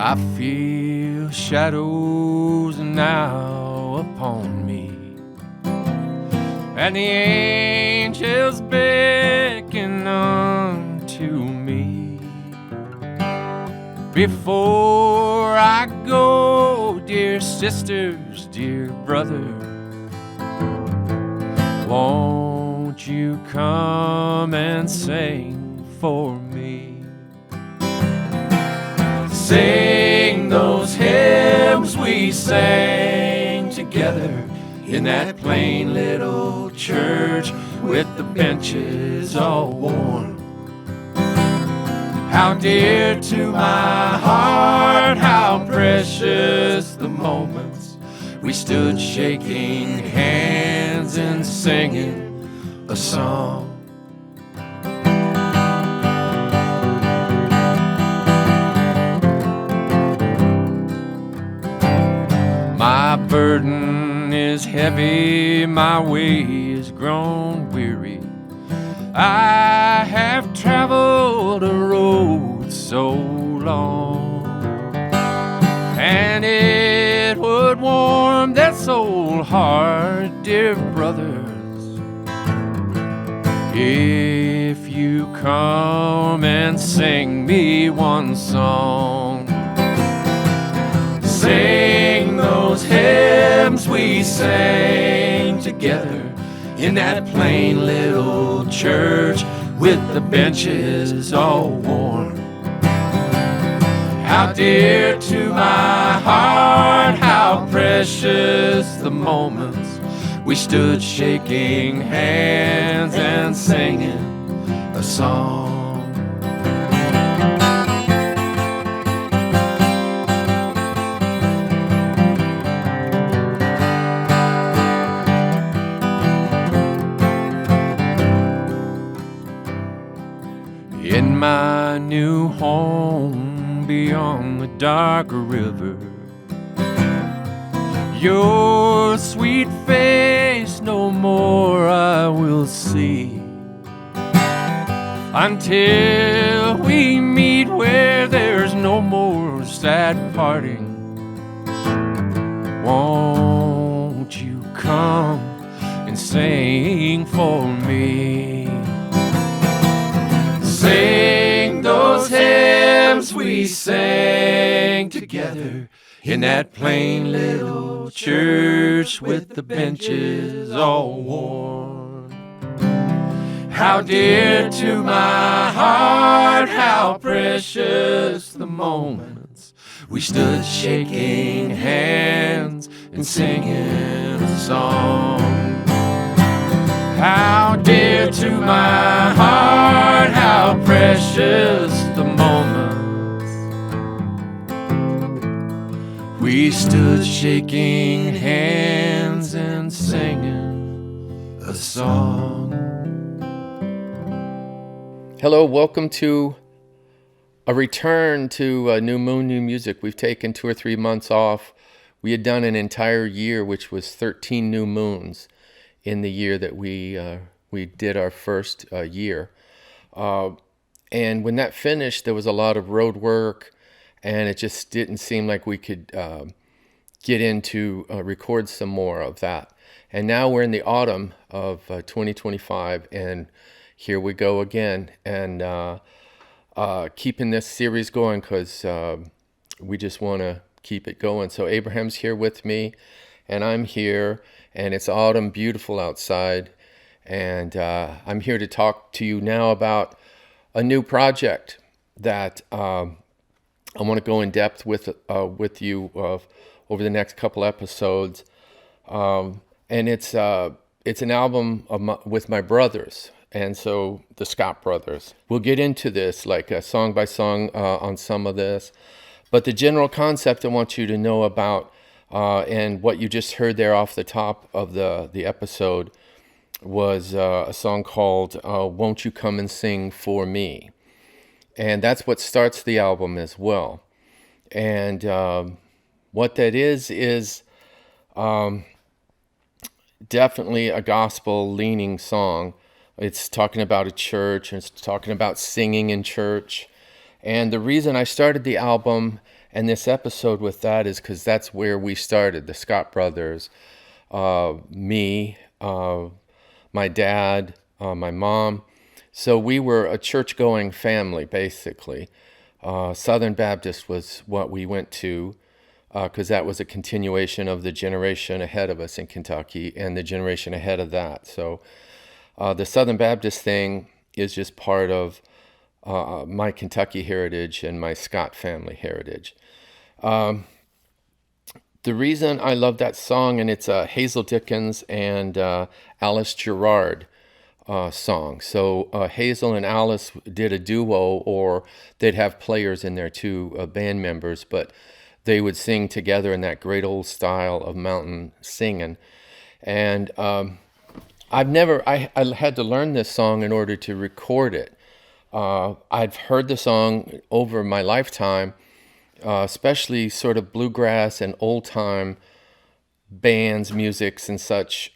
I feel shadows now upon me, and the angels beckon unto me. Before I go, dear sisters, dear brothers, won't you come and sing for me? Sing those hymns we sang together in that plain little church with the benches all worn. How dear to my heart, how precious the moments we stood shaking hands and singing a song. My burden is heavy, my way is grown weary. I have traveled a road so long, and it would warm that soul heart, dear brothers, if you come and sing me one song. Sing those hymns we sang together in that plain little church with the benches all worn. How dear to my heart, how precious the moments we stood shaking hands and singing a song. In my new home beyond the dark river, your sweet face no more I will see, until we meet where there's no more sad parting. Won't you come and sing for me? Sing those hymns we sang together in that plain little church with the benches all worn. How dear to my heart, how precious the moments we stood shaking hands and singing a song. How dear to my heart, how precious the moments we stood shaking hands and singing a song. Hello, welcome to a return to New Moon, New Music. We've taken 2 or 3 months off. We had done an entire year, which was 13 new moons in the year that we did our first year. And when that finished, there was a lot of road work, and it just didn't seem like we could get into record some more of that. And now we're in the autumn of 2025, and here we go again, and keeping this series going because we just want to keep it going. So Abraham's here with me, and I'm here, and it's autumn, beautiful outside, and I'm here to talk to you now about a new project that I want to go in depth with you over the next couple episodes, and it's an album with my brothers, and so the Scott brothers. We'll get into this like song by song on some of this, but the general concept I want you to know about, and what you just heard there off the top of the episode was a song called Won't You Come and Sing For Me. And that's what starts the album as well. And what that is definitely a gospel-leaning song. It's talking about a church, and it's talking about singing in church. And the reason I started the album And this episode with that is because that's where we started, the Scott brothers, me, my dad, my mom. So we were a church-going family, basically. Southern Baptist was what we went to because that was a continuation of the generation ahead of us in Kentucky and the generation ahead of that. So the Southern Baptist thing is just part of my Kentucky heritage and my Scott family heritage. The reason I love that song, and it's Hazel Dickens and Alice Gerard song. So Hazel and Alice did a duo, or they'd have players in there too, band members, but they would sing together in that great old style of mountain singing. And I had to learn this song in order to record it. I've heard the song over my lifetime, especially sort of bluegrass and old time bands, musics, and such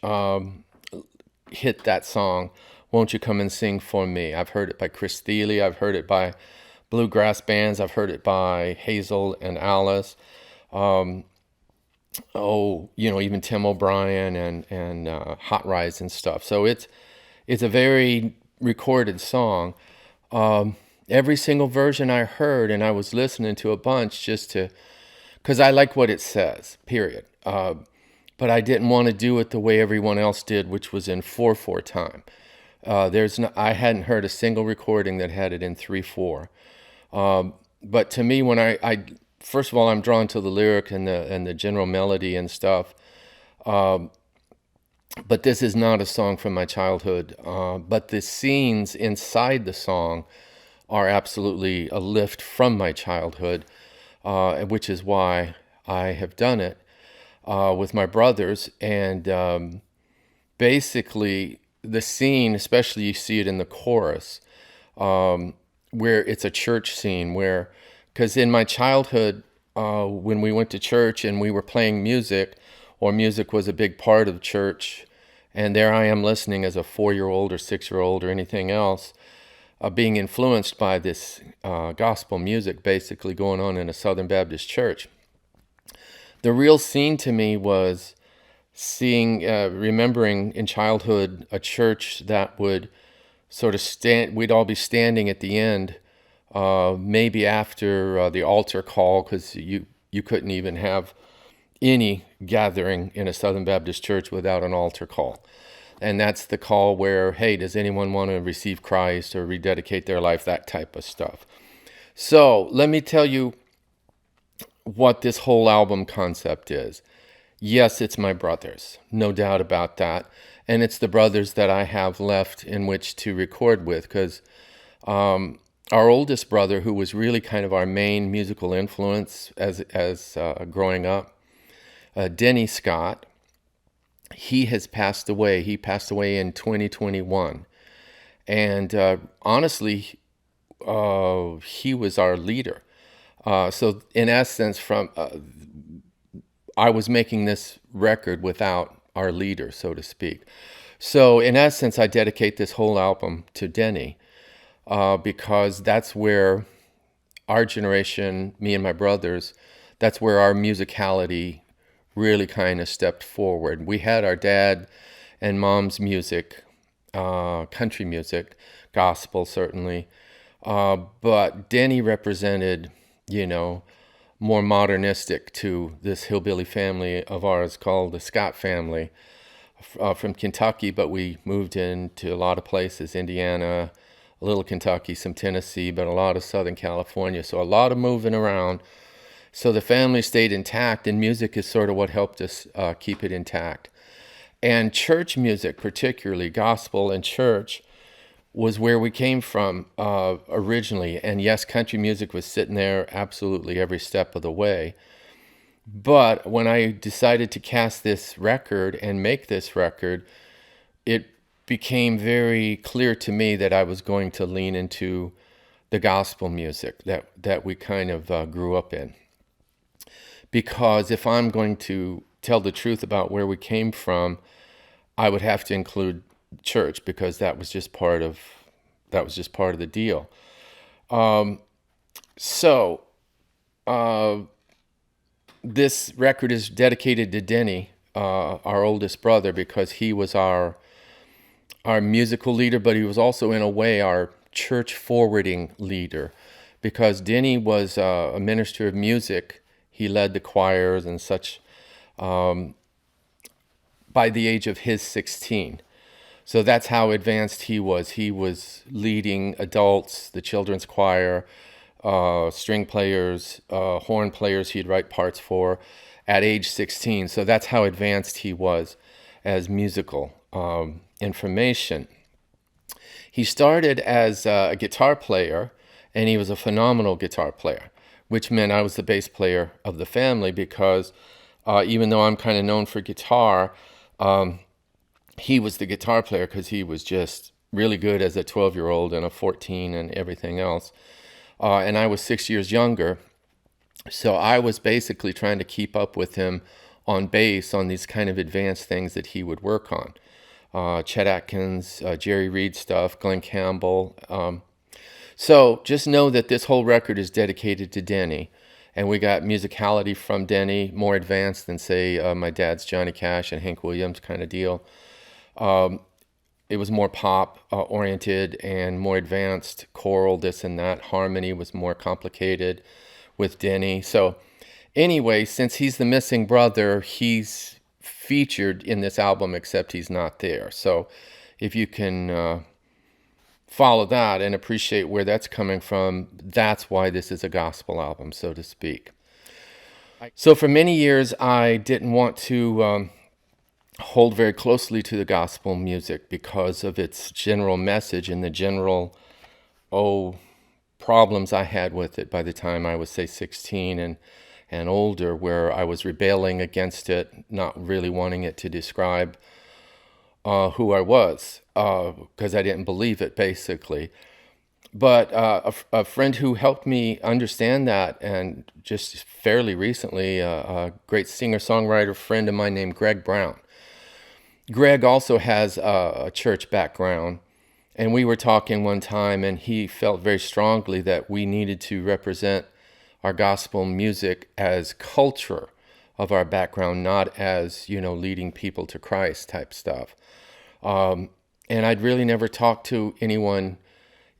hit that song. Won't You Come and Sing for Me? I've heard it by Chris Thiele. I've heard it by bluegrass bands. I've heard it by Hazel and Alice. Even Tim O'Brien and Hot Rides and stuff. So it's a very recorded song. Every single version I heard, and I was listening to a bunch just to, because I like what it says, period. But I didn't want to do it the way everyone else did, which was in 4/4 time. I hadn't heard a single recording that had it in 3/4. But to me, when I first of all, I'm drawn to the lyric and the general melody and stuff. But this is not a song from my childhood. But the scenes inside the song are absolutely a lift from my childhood, which is why I have done it with my brothers. And basically, the scene, especially you see it in the chorus, where it's a church scene, because in my childhood, when we went to church and we were playing music, or music was a big part of church, and there I am listening as a 4-year-old or 6-year-old or anything else, being influenced by this gospel music basically going on in a Southern Baptist church. The real scene to me was remembering in childhood a church that would sort of we'd all be standing at the end, maybe after the altar call, because you couldn't even have any gathering in a Southern Baptist church without an altar call. And that's the call where, hey, does anyone want to receive Christ or rededicate their life, that type of stuff. So let me tell you what this whole album concept is. Yes, it's my brothers, no doubt about that. And it's the brothers that I have left in which to record with, because our oldest brother, who was really kind of our main musical influence as growing up, Denny Scott, he has passed away. He passed away in 2021. And honestly, he was our leader. So in essence, I was making this record without our leader, so to speak. So in essence, I dedicate this whole album to Denny, because that's where our generation, me and my brothers, that's where our musicality really kind of stepped forward. We had our dad and mom's music, country music, gospel certainly, but Denny represented, more modernistic to this hillbilly family of ours called the Scott family, from Kentucky, but we moved into a lot of places, Indiana, a little Kentucky, some Tennessee, but a lot of Southern California. So a lot of moving around. So the family stayed intact, and music is sort of what helped us keep it intact. And church music, particularly gospel and church, was where we came from originally. And yes, country music was sitting there absolutely every step of the way. But when I decided to cast this record and make this record, it became very clear to me that I was going to lean into the gospel music that we kind of grew up in. Because if I'm going to tell the truth about where we came from, I would have to include church, because that was just part of the deal. So this record is dedicated to Denny, our oldest brother, because he was our musical leader, but he was also, in a way, our church forwarding leader, because Denny was a minister of music. He led the choirs and such by the age of his 16. So that's how advanced he was. He was leading adults, the children's choir, string players, horn players he'd write parts for at age 16. So that's how advanced he was as musical information. He started as a guitar player, and he was a phenomenal guitar player, which meant I was the bass player of the family, because even though I'm kind of known for guitar, he was the guitar player because he was just really good as a 12-year-old and a 14 and everything else. And I was 6 years younger, so I was basically trying to keep up with him on bass on these kind of advanced things that he would work on. Chet Atkins, Jerry Reed stuff, Glenn Campbell. So just know that this whole record is dedicated to Denny. And we got musicality from Denny, more advanced than, say, my dad's Johnny Cash and Hank Williams kind of deal. It was more pop oriented and more advanced, choral, this and that. Harmony was more complicated with Denny. So anyway, since he's the missing brother, he's featured in this album, except he's not there. So if you can follow that and appreciate where that's coming from, that's why this is a gospel album, so to speak. So for many years, I didn't want to hold very closely to the gospel music because of its general message and the general, problems I had with it by the time I was, say, 16 and older, where I was rebelling against it, not really wanting it to describe who I was, because I didn't believe it, basically. But a friend who helped me understand that, and just fairly recently, a great singer-songwriter friend of mine named Greg Brown. Greg also has a church background, and we were talking one time, and he felt very strongly that we needed to represent our gospel music as culture of our background, not as, leading people to Christ type stuff. And I'd really never talked to anyone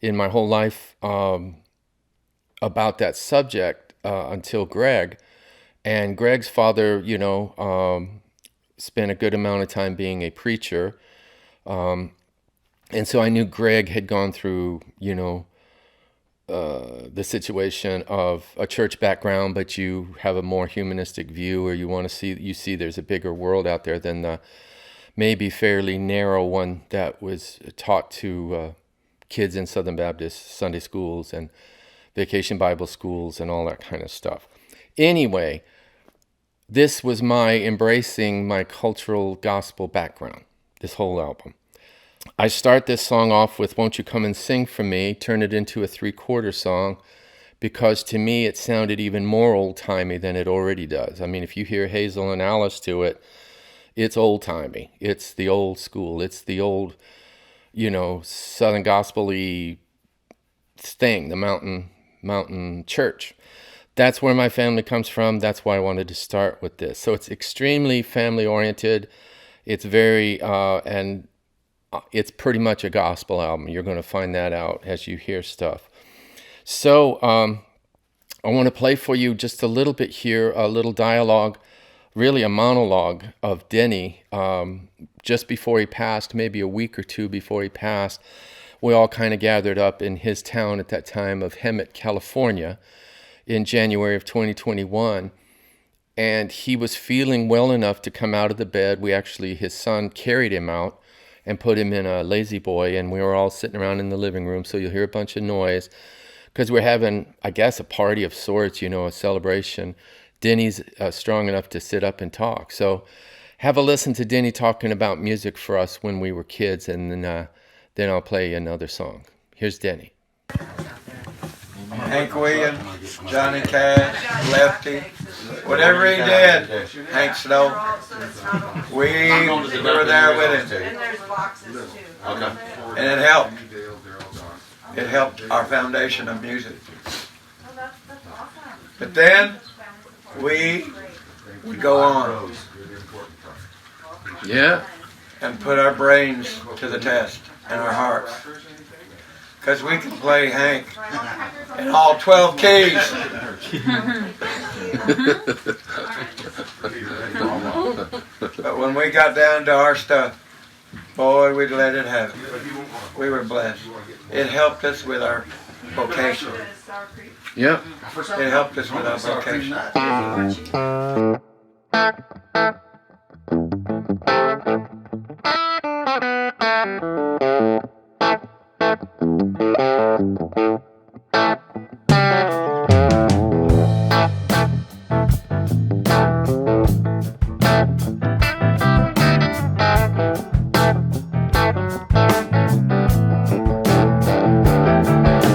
in my whole life about that subject until Greg. And Greg's father, spent a good amount of time being a preacher. And so I knew Greg had gone through, the situation of a church background, but you have a more humanistic view, or you see there's a bigger world out there than the maybe fairly narrow one that was taught to kids in Southern Baptist Sunday schools and vacation Bible schools and all that kind of stuff. Anyway, this was my embracing my cultural gospel background, this whole album. I start this song off with "Won't You Come and Sing For Me," turn it into a 3/4 song, because to me it sounded even more old-timey than it already does. I mean, if you hear Hazel and Alice to it, it's old-timey. It's the old school. It's the old, Southern gospel-y thing, the mountain church. That's where my family comes from. That's why I wanted to start with this. So it's extremely family-oriented. It's very, and it's pretty much a gospel album. You're going to find that out as you hear stuff. So I want to play for you just a little bit here, a little dialogue, really a monologue of Denny. Just before he passed, maybe a week or two before he passed, we all kind of gathered up in his town at that time of Hemet, California, in January of 2021. And he was feeling well enough to come out of the bed. His son carried him out and put him in a lazy boy, and we were all sitting around in the living room, so you'll hear a bunch of noise, because we're having, I guess, a party of sorts, a celebration. Denny's strong enough to sit up and talk. So have a listen to Denny talking about music for us when we were kids, and then I'll play another song. Here's Denny. Hank Williams, Johnny Cash, Lefty, whatever he did, Hank Snow, we were there with him. And there's boxes too. Okay. And it helped. It helped our foundation of music. Oh, that's awesome. But then we to go on Yeah. and put our brains to the test and our hearts. Because we can play Hank in all 12 keys. But when we got down to our stuff, boy, we'd let it happen. We were blessed. It helped us with our vocation. Yep. It helped us with our vocation.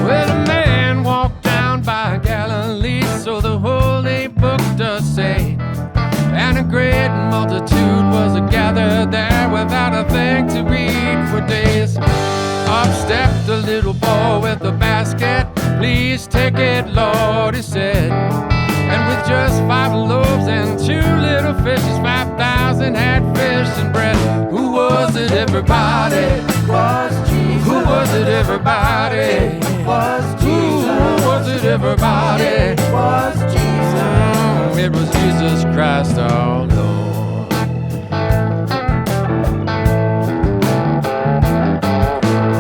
Well, a man walked down by Galilee, so the Holy Book does say. And a great multitude was gathered there without a thing to eat for days. Up stepped a little boy with a basket. Please take it, Lord, he said. And with just 5 loaves and 2 little fishes, 5,000 had fish and bread. Who was it, everybody? Was Jesus. Who was it, everybody? Was Jesus. Who was it, everybody? Was Jesus. It was Jesus Christ our Lord.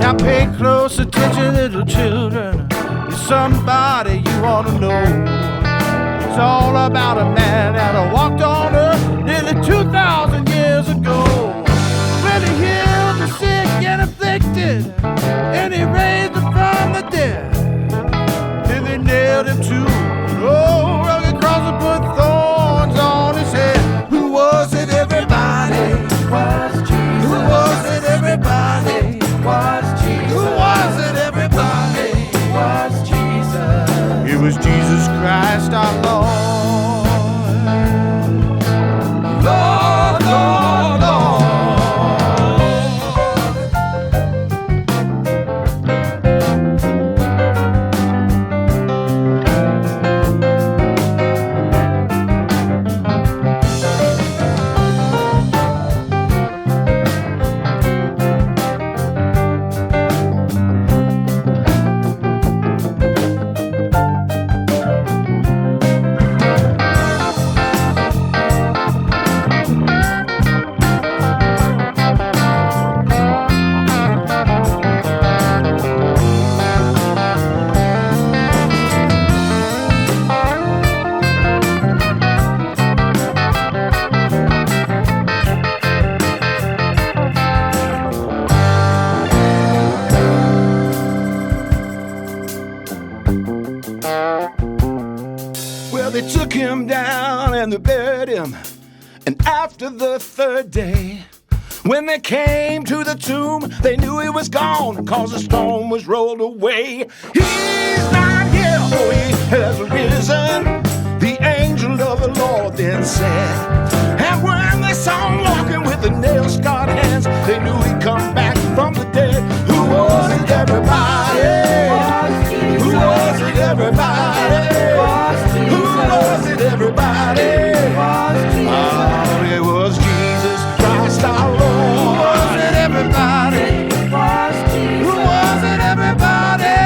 Now pay close attention, little children. There's somebody you ought to know. It's all about a man that walked on earth nearly 2,000 years ago. When he healed the sick and afflicted, and he raised them from the dead. Then they nailed him to an old rugged cross and put thorns on his head. Who was it, everybody? Was Jesus. Who was it, everybody? Was Jesus. Who was it, everybody? Was Jesus. It was Jesus Christ our Lord. Lord, Lord, Lord. Well, they took him down and they buried him. And after the 3rd day, when they came to the tomb, they knew he was gone, cause the stone was rolled away. He's not here, oh, he has risen, the angel of the Lord then said. And when they saw him walking with the nail-scarred hands, they knew he'd come back from the dead. Who was it, everybody? Who was it, everybody? Who was it, everybody? Oh, it was Jesus Christ our Lord. Who was it, everybody? Who was it, everybody?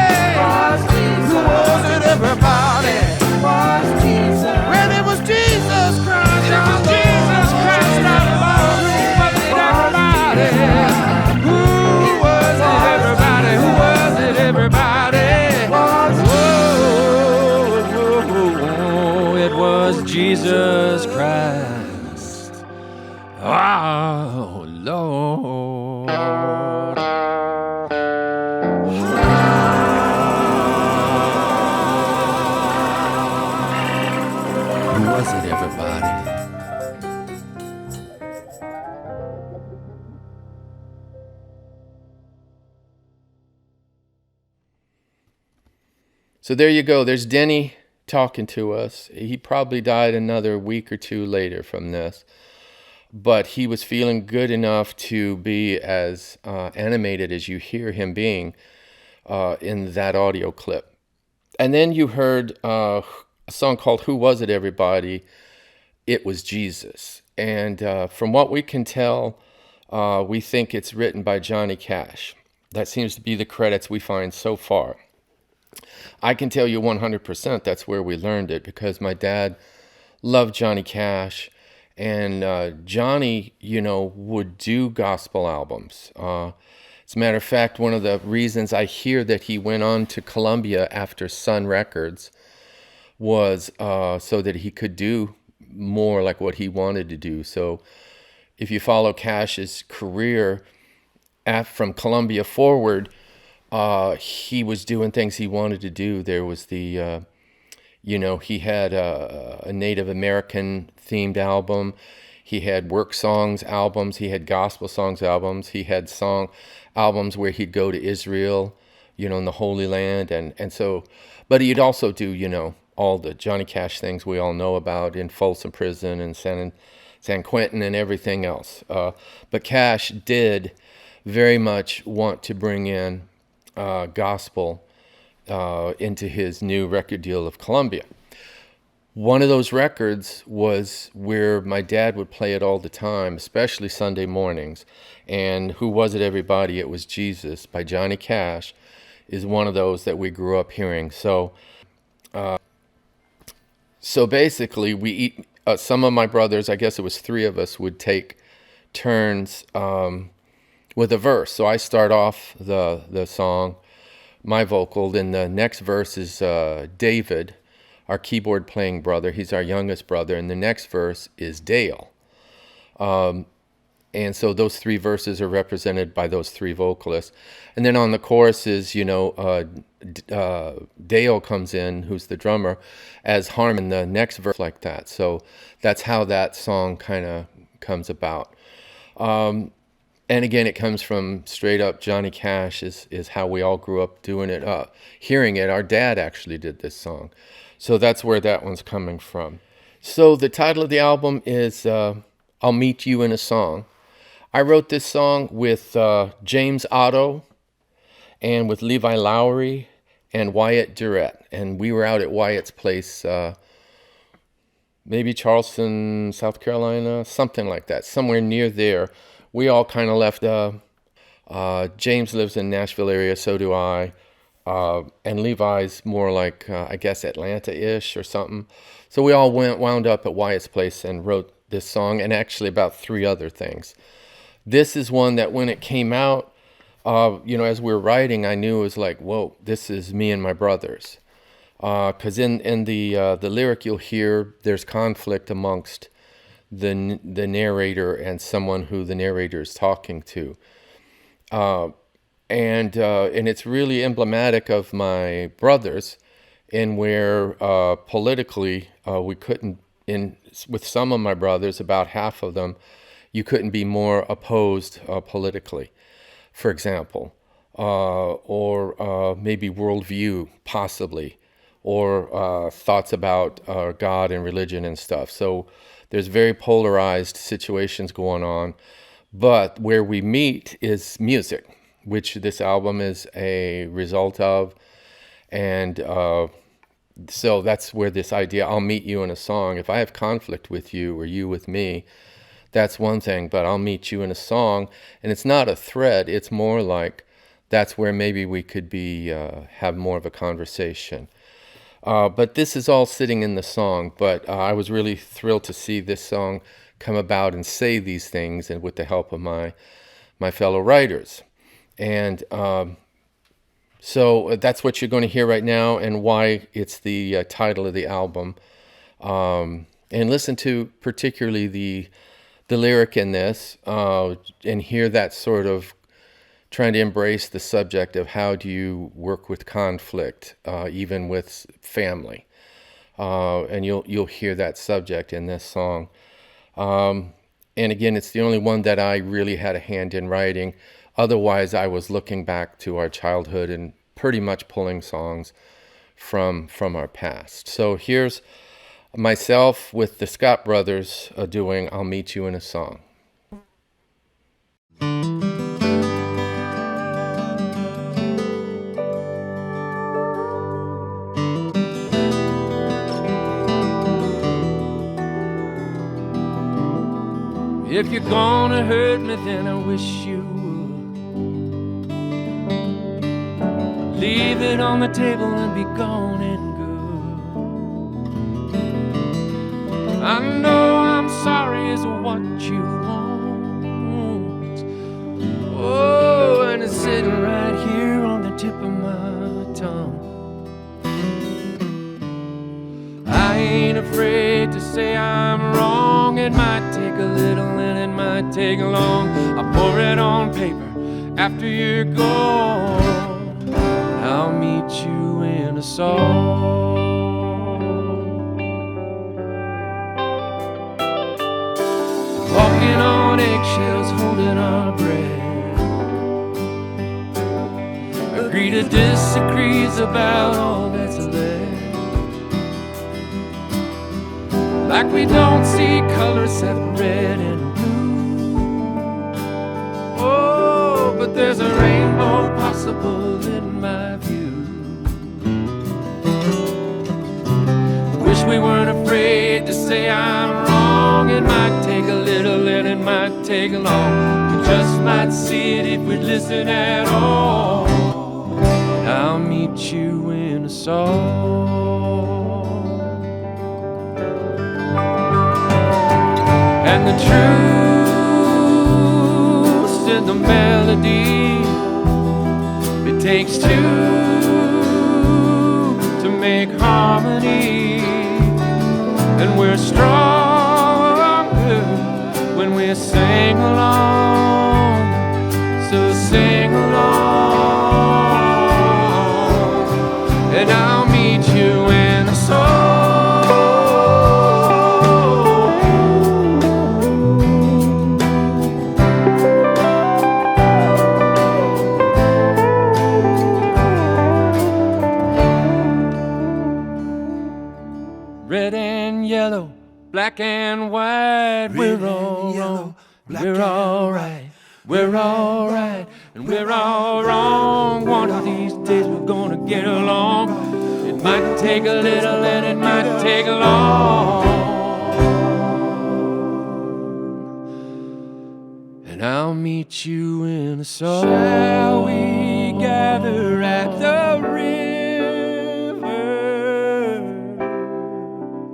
Who was it, everybody? Well, it was Jesus Christ. It was Jesus Christ our Lord. Who was it, everybody? Who was it, everybody? Whoa, it was Jesus Christ. Oh, Lord. Who was it, everybody? So there you go. There's Denny talking to us. He probably died another week or 2 later from this. But he was feeling good enough to be as animated as you hear him being in that audio clip. And then you heard a song called Who Was It, Everybody? it was Jesus. And from what we can tell, we think it's written by Johnny Cash. That seems to be the credits we find so far. I can tell you 100% that's where we learned it, because my dad loved Johnny Cash, and Johnny, would do gospel albums. As a matter of fact, one of the reasons I hear that he went on to Columbia after Sun Records was so that he could do more like what he wanted to do. So if you follow Cash's career from Columbia forward, he was doing things he wanted to do. There was the, he had a Native American themed album. He had work songs albums. He had gospel songs albums. He had song albums where he'd go to Israel, in the Holy Land. And so, but he'd also do, all the Johnny Cash things we all know about in Folsom Prison and San Quentin and everything else. But Cash did very much want to bring in gospel into his new record deal of Columbia. One of those records was where my dad would play it all the time, especially Sunday mornings. And Who Was It, Everybody? It Was Jesus by Johnny Cash is one of those that we grew up hearing. So basically, some of my brothers, I guess it was 3 of us, would take turns with a verse. So I start off the song, my vocal, then the next verse is David, our keyboard playing brother. He's our youngest brother, and the next verse is Dale. And so those 3 verses are represented by those 3 vocalists. And then on the choruses, Dale comes in, who's the drummer, as Harmon, the next verse, like that. So that's how that song kind of comes about. And again, it comes from straight up Johnny Cash is how we all grew up doing it, hearing it. Our dad actually did this song. So that's where that one's coming from. So the title of the album is I'll Meet You in a Song. I wrote this song with James Otto and with Levi Lowry and Wyatt Durrett. And we were out at Wyatt's place, maybe Charleston, South Carolina, something like that, somewhere near there. We all kind of left. James lives in Nashville area, so do I. And Levi's more like, I guess, Atlanta-ish or something. So we all wound up at Wyatt's place and wrote this song, and actually about 3 other things. This is one that when it came out, as we were writing, I knew it was like, whoa, this is me and my brothers. Because in the lyric you'll hear, there's conflict amongst the narrator and someone who the narrator is talking to. And it's really emblematic of my brothers, in where politically we couldn't, with some of my brothers, about half of them, you couldn't be more opposed politically, for example, or maybe worldview, possibly, or thoughts about God and religion and stuff. So there's very polarized situations going on, but where we meet is music, which this album is a result of. And so that's where this idea, I'll meet you in a song. If I have conflict with you or you with me, that's one thing, but I'll meet you in a song. And it's not a threat. It's more like that's where maybe we could be have more of a conversation. But this is all sitting in the song. But I was really thrilled to see this song come about and say these things, and with the help of my fellow writers. And so that's what you're going to hear right now, and why it's the title of the album. And listen to particularly the lyric in this, and hear that sort of trying to embrace the subject of how do you work with conflict, even with family. And you'll hear that subject in this song. And again, it's the only one that I really had a hand in writing. Otherwise, I was looking back to our childhood and pretty much pulling songs from our past. So here's myself with the Scott Brothers doing I'll Meet You in a Song. If you're gonna hurt me, then I wish you would. Leave it on the table and be gone and good. I know I'm sorry is what you want. Oh, and it's sitting right here on the tip of my tongue. I ain't afraid to say I'm wrong. It might take a little and it might take long. I'll pour it on paper after you're gone. I'll meet you in a song. Walking on eggshells, holding our breath. Agree to disagrees about all that's left. Like we don't see colors except red and blue. Oh, but there's a rainbow possible in my view. Wish we weren't afraid to say I'm wrong. It might take a little and it might take long. We just might see it if we'd listen at all. I'll meet you in a song. And the truth's in the melody. It takes two to make harmony. And we're stronger when we sing along. So sing along. And I'll meet you in a song. Red and yellow, black and white, we're all wrong, we're all right, we're all right, and we're all wrong. One of these days we're gonna get along. It might take a little and it might take long. And I'll meet you in a song. Shall we gather at the river?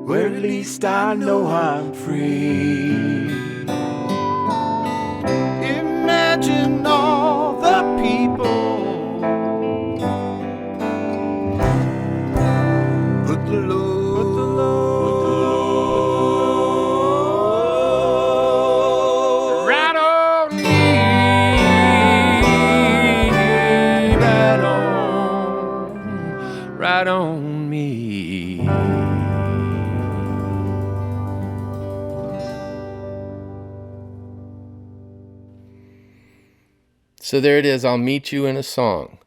Where at least I know I'm free. Imagine all the people. Put the load right on me, right on me. So there it is, I'll Meet You in a Song.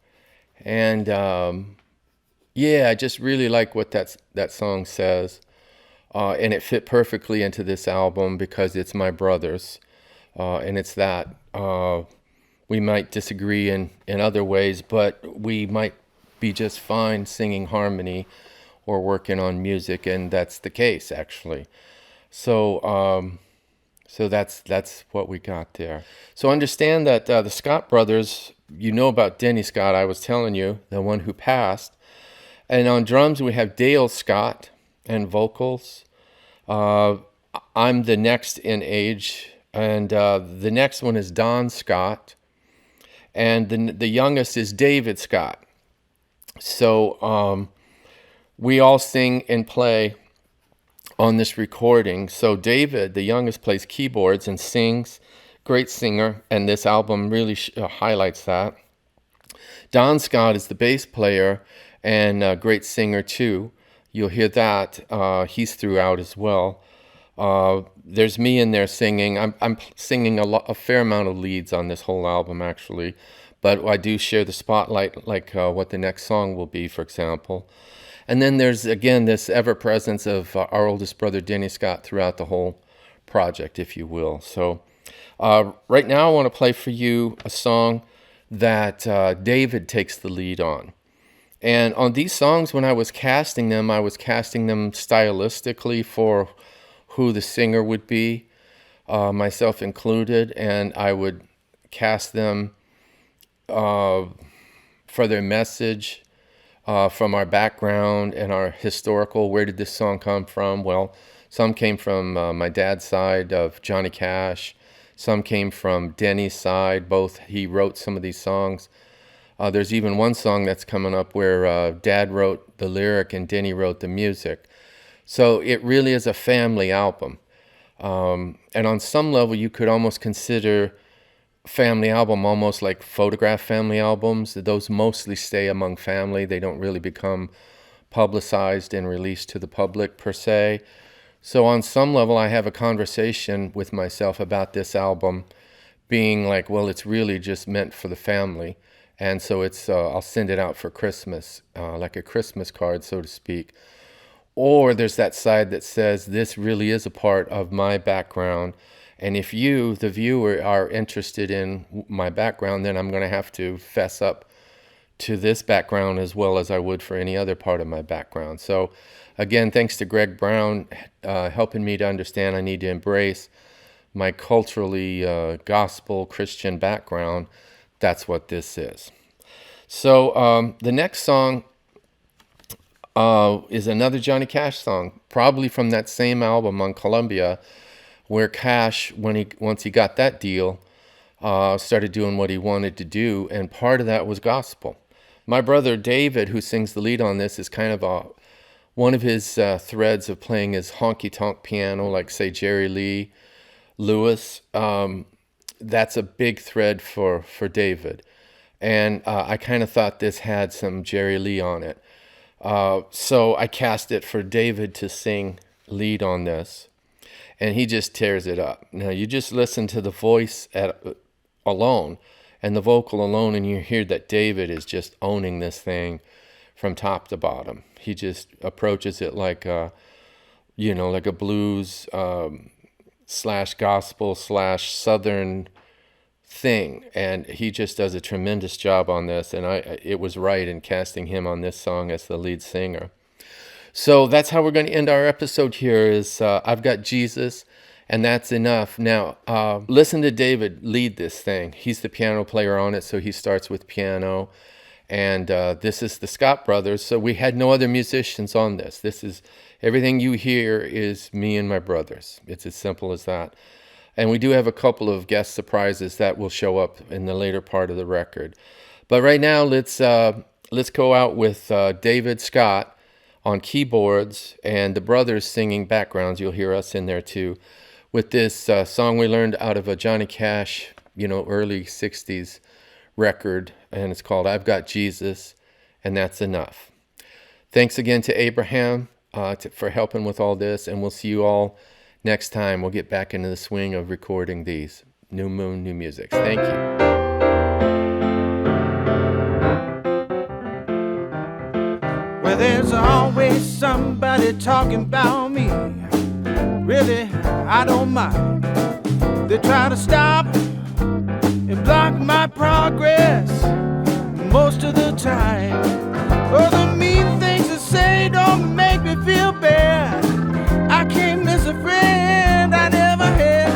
And yeah, I just really like what that song says. And it fit perfectly into this album because it's my brother's. And it's that. We might disagree in other ways, but we might be just fine singing harmony or working on music, and that's the case, actually. So that's what we got there. So understand that the Scott brothers, you know about Denny Scott, I was telling you, the one who passed. And on drums we have Dale Scott and vocals. I'm the next in age, and the next one is Don Scott, and the youngest is David Scott. So we all sing and play on this recording. So David, the youngest, plays keyboards and sings, great singer, and this album really highlights that. Don Scott is the bass player and a great singer too. You'll hear that. He's throughout as well. There's me in there singing. I'm singing a fair amount of leads on this whole album, actually, but I do share the spotlight, like what the next song will be, for example. And then there's, again, this ever-presence of our oldest brother, Denny Scott, throughout the whole project, if you will. So right now I want to play for you a song that David takes the lead on. And on these songs, when I was casting them stylistically for who the singer would be. myself included, and I would cast them for their message, from our background and our historical. Where did this song come from? Well, some came from my dad's side of Johnny Cash. Some came from Denny's side. Both, he wrote some of these songs. There's even one song that's coming up where Dad wrote the lyric and Denny wrote the music. So it really is a family album. And on some level, you could almost consider family album almost like photograph family albums. Those mostly stay among family. They don't really become publicized and released to the public per se. So on some level, I have a conversation with myself about this album being like, well, it's really just meant for the family. And so it's I'll send it out for Christmas, like a Christmas card, so to speak. Or there's that side that says this really is a part of my background. And if you, the viewer, are interested in my background, then I'm going to have to fess up to this background as well as I would for any other part of my background. So again, thanks to Greg Brown helping me to understand I need to embrace my culturally gospel Christian background. That's what this is. So the next song is another Johnny Cash song, probably from that same album on Columbia, where Cash, once he got that deal, started doing what he wanted to do, and part of that was gospel. My brother David, who sings the lead on this, is kind of one of his threads of playing his honky-tonk piano, like, say, Jerry Lee Lewis. That's a big thread for David. And I kind of thought this had some Jerry Lee on it. So I cast it for David to sing lead on this. And he just tears it up. Now, you just listen to the voice alone and the vocal alone, and you hear that David is just owning this thing from top to bottom. He just approaches it like like a blues slash gospel slash southern thing, and he just does a tremendous job on this, and it was right in casting him on this song as the lead singer. So that's how we're going to end our episode here is I've Got Jesus, and that's enough. Now, listen to David lead this thing. He's the piano player on it, so he starts with piano, and this is the Scott brothers, so we had no other musicians on this. This is, everything you hear is me and my brothers. It's as simple as that. And we do have a couple of guest surprises that will show up in the later part of the record. But right now, let's go out with David Scott on keyboards and the brothers singing backgrounds. You'll hear us in there too, with this song we learned out of a Johnny Cash, early 60s record, and it's called I've Got Jesus, and that's enough. Thanks again to Abraham for helping with all this, and we'll see you all next time. We'll get back into the swing of recording these. New Moon, New Music. Thank you. Well, there's always somebody talking about me. Really, I don't mind. They try to stop and block my progress most of the time. Oh, the mean things they say don't make me feel bad. I can't miss a friend I never had.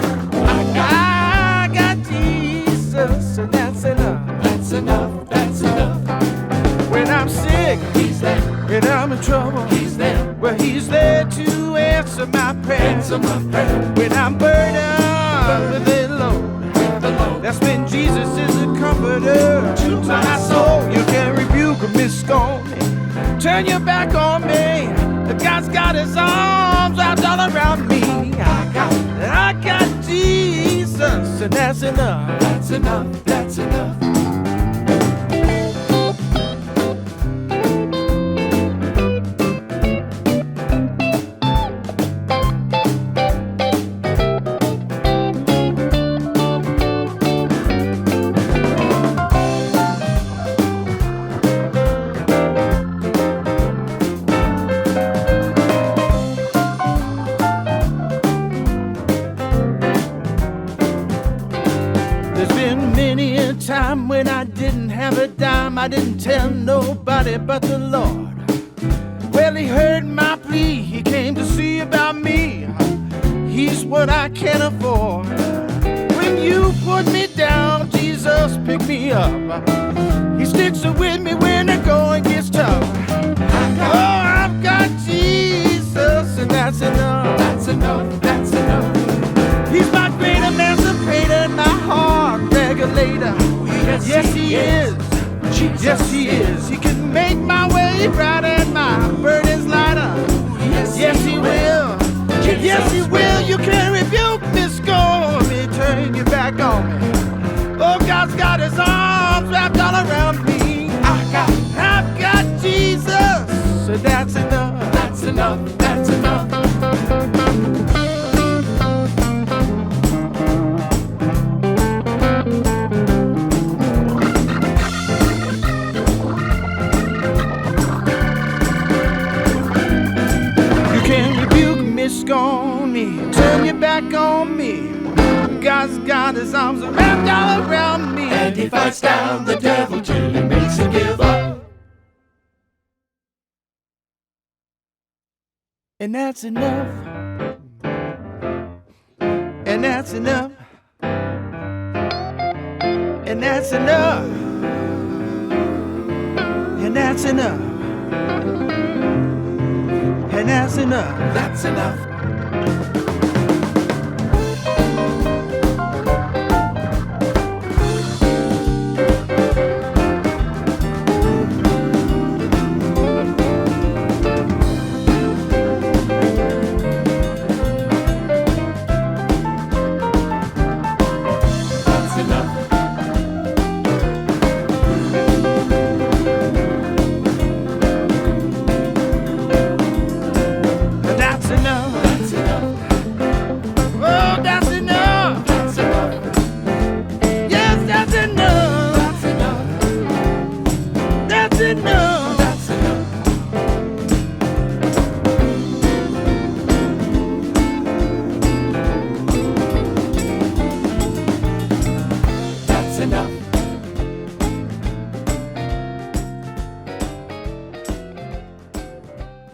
I got Jesus, and that's enough. That's enough, that's enough. When I'm sick, He's there. When I'm in trouble, He's there. Well, He's there to answer my prayers. When I'm burdened with a load, that's when Jesus is a comforter to my soul. You can rebuke or miscall me, turn your back on me. God's got His arms wrapped all around me. I got Jesus, and that's enough. That's enough. That's enough. Time when I didn't have a dime, I didn't tell nobody but the Lord. Well, He heard my plea, He came to see about me. He's what I can afford. When you put me down, Jesus pick me up. He sticks with me when the going gets tough. Oh, I've got Jesus, and that's enough. That's enough, that's enough. He's my great emancipator, my heart regulator. Yes, he is. Yes, he is. He can make my way right and my burdens lighter. Yes, he will. Yes, he will. You can rebuke me, scorn me, turn your back on me. Oh, God's got his arms wrapped all around me. I've got Jesus, so that's enough. That's enough, that's enough. You can rebuke me, scorn me, turn your back on me. God's got his arms wrapped all around me. And he fights down the devil till he makes him give up. And that's enough. And that's enough. And that's enough. And that's enough. And that's enough. That's enough. That's enough. That's enough. Oh, that's enough. That's enough. Yes, that's enough. That's enough. That's enough. That's enough. That's enough.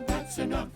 That's enough.